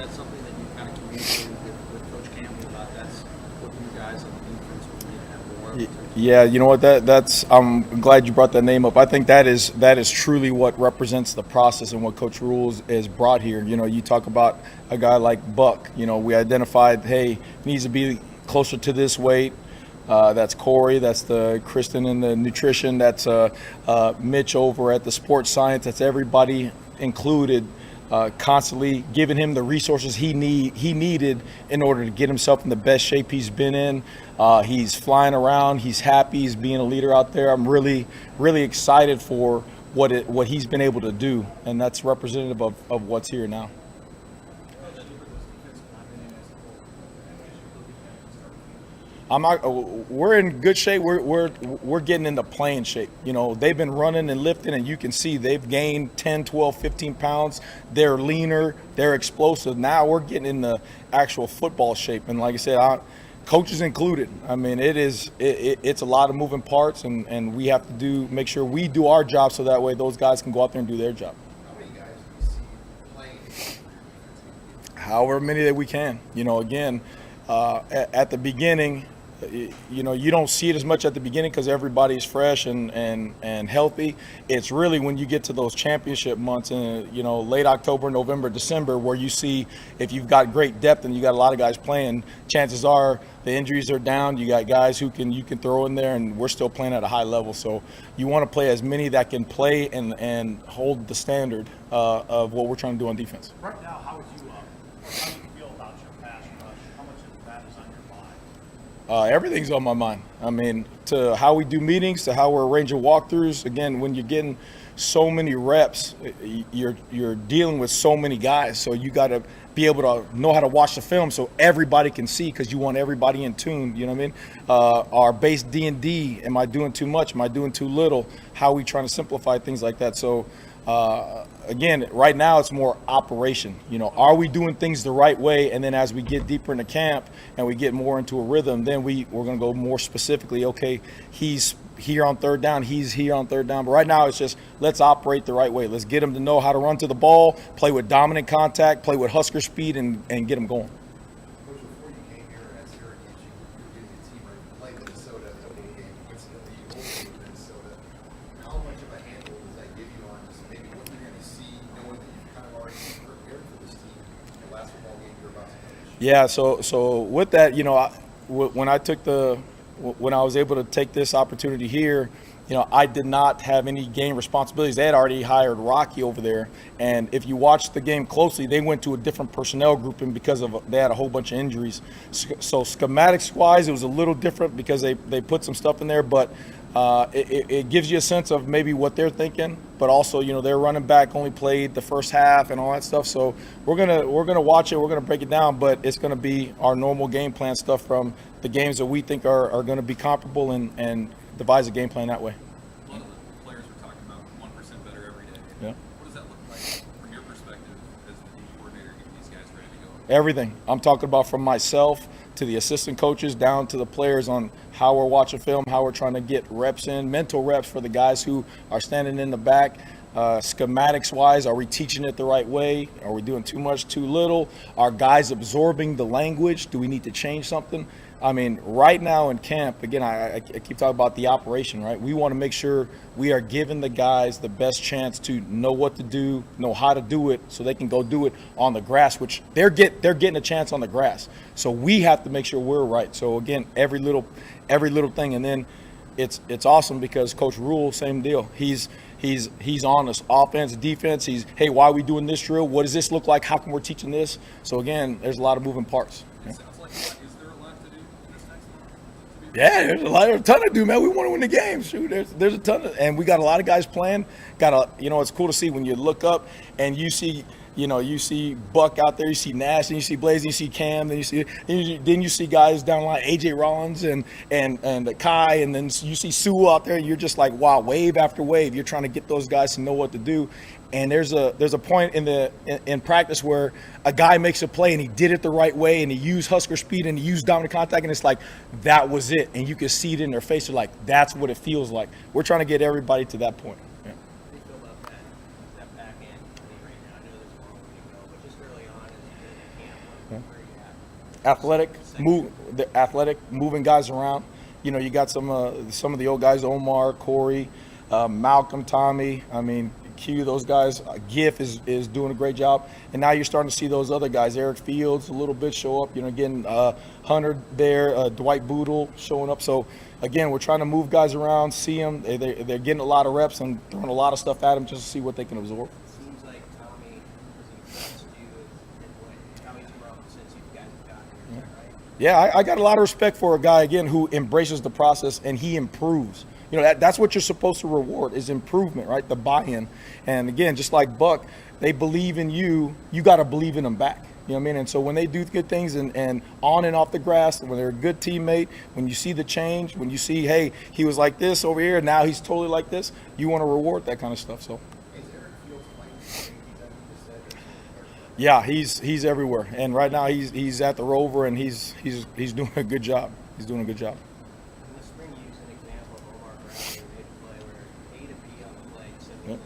that something that you kind of communicated with Coach Campbell about? That's what you guys on the defense would need to have more of? Yeah, you know what? That's I'm glad you brought that name up. I think that is truly what represents the process and what Coach Rules is brought here. You know, you talk about a guy like Buck. You know, we identified, hey, he needs to be closer to this weight. That's Corey. That's the Kristen in the nutrition. That's Mitch over at the sports science. That's everybody included. Constantly giving him the resources he needed in order to get himself in the best shape he's been in. He's flying around. He's happy. He's being a leader out there. I'm really excited for what he's been able to do, and that's representative of what's here now. I'm not. We're in good shape. We're getting into playing shape. You know, they've been running and lifting, and you can see they've gained 10, 12, 15 pounds. They're leaner. They're explosive. Now we're getting into actual football shape. And like I said, coaches included. I mean, it's a lot of moving parts, and we have to make sure we do our job so that way those guys can go out there and do their job. How many guys do you see playing? However many that we can. You know, again, at the beginning. You know, you don't see it as much at the beginning because everybody's fresh and healthy. It's really when you get to those championship months in, you know, late October, November, December, where you see if you've got great depth and you got a lot of guys playing, chances are the injuries are down. You got guys who you can throw in there, and we're still playing at a high level. So you want to play as many that can play and hold the standard of what we're trying to do on defense. Right now, how do you feel about your pass rush? How much of that is on your mind? Everything's on my mind. I mean, to how we do meetings, to how we're arranging walkthroughs. Again, when you're getting so many reps, you're dealing with so many guys. So you got to be able to know how to watch the film so everybody can see, because you want everybody in tune. You know what I mean? Our base D&D. Am I doing too much? Am I doing too little? How are we trying to simplify things like that? So. Again, right now it's more operation. You know, are we doing things the right way? And then as we get deeper into camp and we get more into a rhythm, then we're going to go more specifically. Okay, he's here on third down. He's here on third down. But right now it's just let's operate the right way. Let's get him to know how to run to the ball, play with dominant contact, play with Husker speed, and get him going. Coach, before you came here at Syracuse, you were getting a team ready to play Minnesota at the opening game. Coincidentally, you also with Minnesota. How much of a handle does that give you on just maybe what you're going to see, knowing that you've kind of already prepared for this team in the last football game you're about to finish? Yeah, so with that, you know, when I was able to take this opportunity here, you know, I did not have any game responsibilities. They had already hired Rocky over there, and if you watch the game closely, they went to a different personnel grouping because they had a whole bunch of injuries. So schematics-wise, it was a little different because they put some stuff in there, but it gives you a sense of maybe what they're thinking. But also, you know, their running back only played the first half and all that stuff. So we're gonna watch it. We're gonna break it down, but it's gonna be our normal game plan stuff from the games that we think are going to be comparable and devise a game plan that way. A lot of the players were talking about 1% better every day. Yeah. What does that look like from your perspective as the D coordinator getting these guys ready to go? Everything. I'm talking about from myself to the assistant coaches down to the players on how we're watching film, how we're trying to get reps in, mental reps for the guys who are standing in the back. Schematics wise, are we teaching it the right way? Are we doing too much, too little? Are guys absorbing the language? Do we need to change something? I mean, right now in camp, again, I keep talking about the operation, right? We want to make sure we are giving the guys the best chance to know what to do, know how to do it, so they can go do it on the grass, which they're getting a chance on the grass. So we have to make sure we're right. So again, every little thing, and then it's awesome because Coach Rule, same deal. He's on us, offense, defense. Hey, why are we doing this drill? What does this look like? How come we're teaching this? So again, there's a lot of moving parts. It sounds like is there a lot to do in this next one? Yeah, there's a ton to do, man. We want to win the game. Shoot, there's a ton and we got a lot of guys playing. It's cool to see when you look up and you see Buck out there, you see Nash, and you see Blaze, and you see Cam, then you see guys down the line, AJ Rollins and Kai, and then you see Sewell out there, and you're just like, wow, wave after wave. You're trying to get those guys to know what to do. And there's a point in practice where a guy makes a play and he did it the right way and he used Husker speed and he used dominant contact, and it's like that was it, and you can see it in their face. They're like, that's what it feels like. We're trying to get everybody to that point. Yeah. How do you feel about that back end right now? I know there's a long way to go, but just early on, Athletic, moving guys around. You know, you got some of the old guys, Omar, Corey, Malcolm, Tommy. I mean, Q, those guys. Giff is doing a great job, and now you're starting to see those other guys, Eric Fields, a little bit show up. You know, again, Hunter there, Dwight Boodle showing up. So again, we're trying to move guys around, see them. They're getting a lot of reps and throwing a lot of stuff at them just to see what they can absorb. Seems like Tommy has impressed you in what Tommy's grown since you guys have gotten here, is that right? Yeah, I got a lot of respect for a guy, again, who embraces the process and he improves. You know, that's what you're supposed to reward is improvement, right? The buy-in. And again, just like Buck, they believe in you. You got to believe in them back. You know what I mean? And so when they do good things and on and off the grass, when they're a good teammate, when you see the change, when you see, hey, he was like this over here, now he's totally like this, you want to reward that kind of stuff. So. Is Eric Fields playing the same he's ever just said? Yeah, he's everywhere, and right now he's at the Rover, and he's doing a good job. He's doing a good job. In the spring, you used an example of Omar Bradley who made a play where A to B on the play, simple,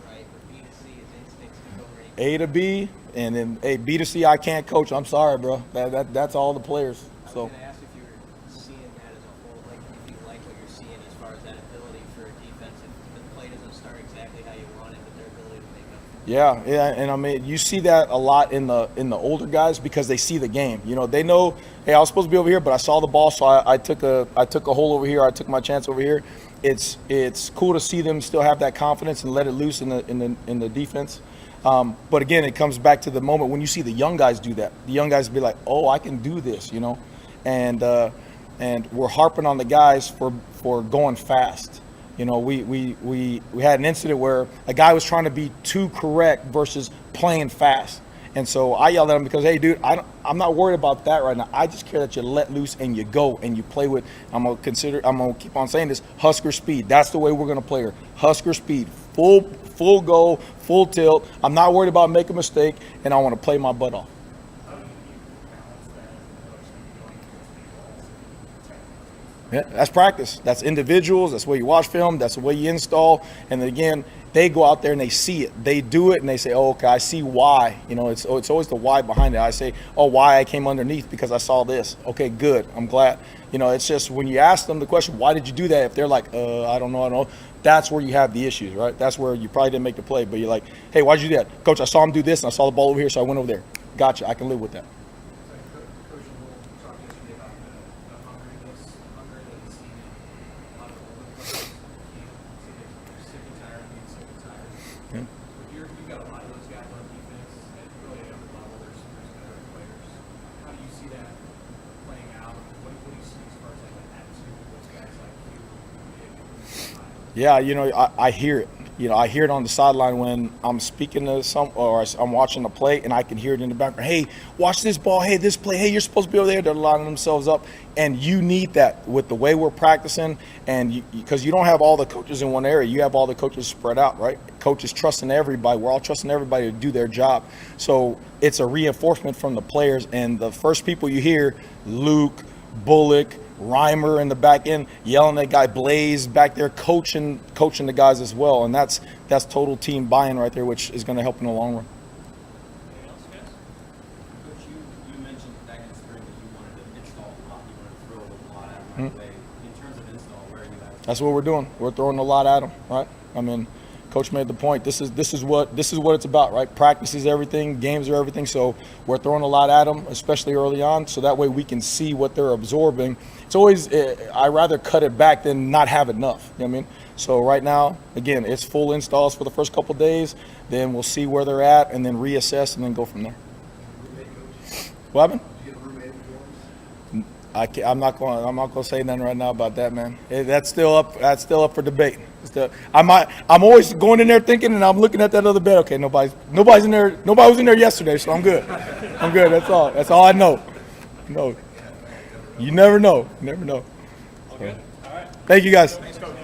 right? But B to C, his instincts to go right. A to B, and then B to C. I can't coach. I'm sorry, bro. That's all the players. I So was going to ask if you were seeing that as a whole, like if you like what you're seeing as far as that ability for a defense, if the play doesn't start exactly how you want it, but their ability to make up. yeah, and I mean you see that a lot in the older guys because they see the game. You know, they know, hey, I was supposed to be over here, but I saw the ball, so I took a hole over here. I took my chance over here. It's cool to see them still have that confidence and let it loose in the defense. But again, it comes back to the moment when you see the young guys do that. The young guys be like, "Oh, I can do this," you know, and we're harping on the guys for going fast. You know, we had an incident where a guy was trying to be too correct versus playing fast, and so I yelled at him because, hey, dude, I'm not worried about that right now. I just care that you let loose and you go and you play with. I'm gonna keep on saying this, Husker speed. That's the way we're gonna play her. Husker speed. Full go, full tilt. I'm not worried about making a mistake, and I want to play my butt off. Yeah, that's practice. That's individuals. That's the way you watch film. That's the way you install. And then again, they go out there and they see it. They do it and they say, "Oh, okay, I see why." You know, it's always the why behind it. I say, "Oh, why I came underneath because I saw this." Okay, good. I'm glad. You know, it's just when you ask them the question, "Why did you do that?" If they're like, I don't know," that's where you have the issues, right? That's where you probably didn't make the play, but you're like, "Hey, why'd you do that, Coach? I saw him do this and I saw the ball over here, so I went over there." Gotcha. I can live with that. Coach, we'll talk yesterday about the hunger that you see a lot of older players. You see they're sick and tired of being sick and tired. Yeah. But you've got a lot of those guys on defense at really every level. There's better players. How do you see that playing out? What do you see as far as like the attitude of those guys like you? Yeah, you know, I hear it. You know, I hear it on the sideline when I'm speaking to I'm watching a play, and I can hear it in the background. Hey, watch this ball. Hey, this play. Hey, you're supposed to be over there. They're lining themselves up, and you need that with the way we're practicing, and because you don't have all the coaches in one area, you have all the coaches spread out, right? Coaches trusting everybody. We're all trusting everybody to do their job. So it's a reinforcement from the players, and the first people you hear, Luke, Bullock, Reimer in the back end yelling at guy Blaze back there coaching the guys as well, and that's total team buy-in right there, which is going to help in the long run. Anything else, guys? Coach, you mentioned back in the spring that you wanted to install a lot, you wanted to throw a lot at them right away. In terms of install, where are you at? That's what we're doing. We're throwing a lot at them, right? I mean, Coach made the point. This is what it's about, right? Practice is everything, games are everything. So we're throwing a lot at them, especially early on, so that way we can see what they're absorbing. It's always I rather cut it back than not have enough. You know what I mean? So right now, again, it's full installs for the first couple of days. Then we'll see where they're at, and then reassess, and then go from there. Roommate coach? What happened? Did you get a roommate in the dorms? I'm not going to say nothing right now about that, man. That's still up for debate. I'm always going in there thinking, and I'm looking at that other bed. Okay, nobody's in there. Nobody was in there yesterday, so I'm good. I'm good. That's all. That's all I know. No, you never know. You never know. All good? All right. Thank you, guys. Thanks, Coach.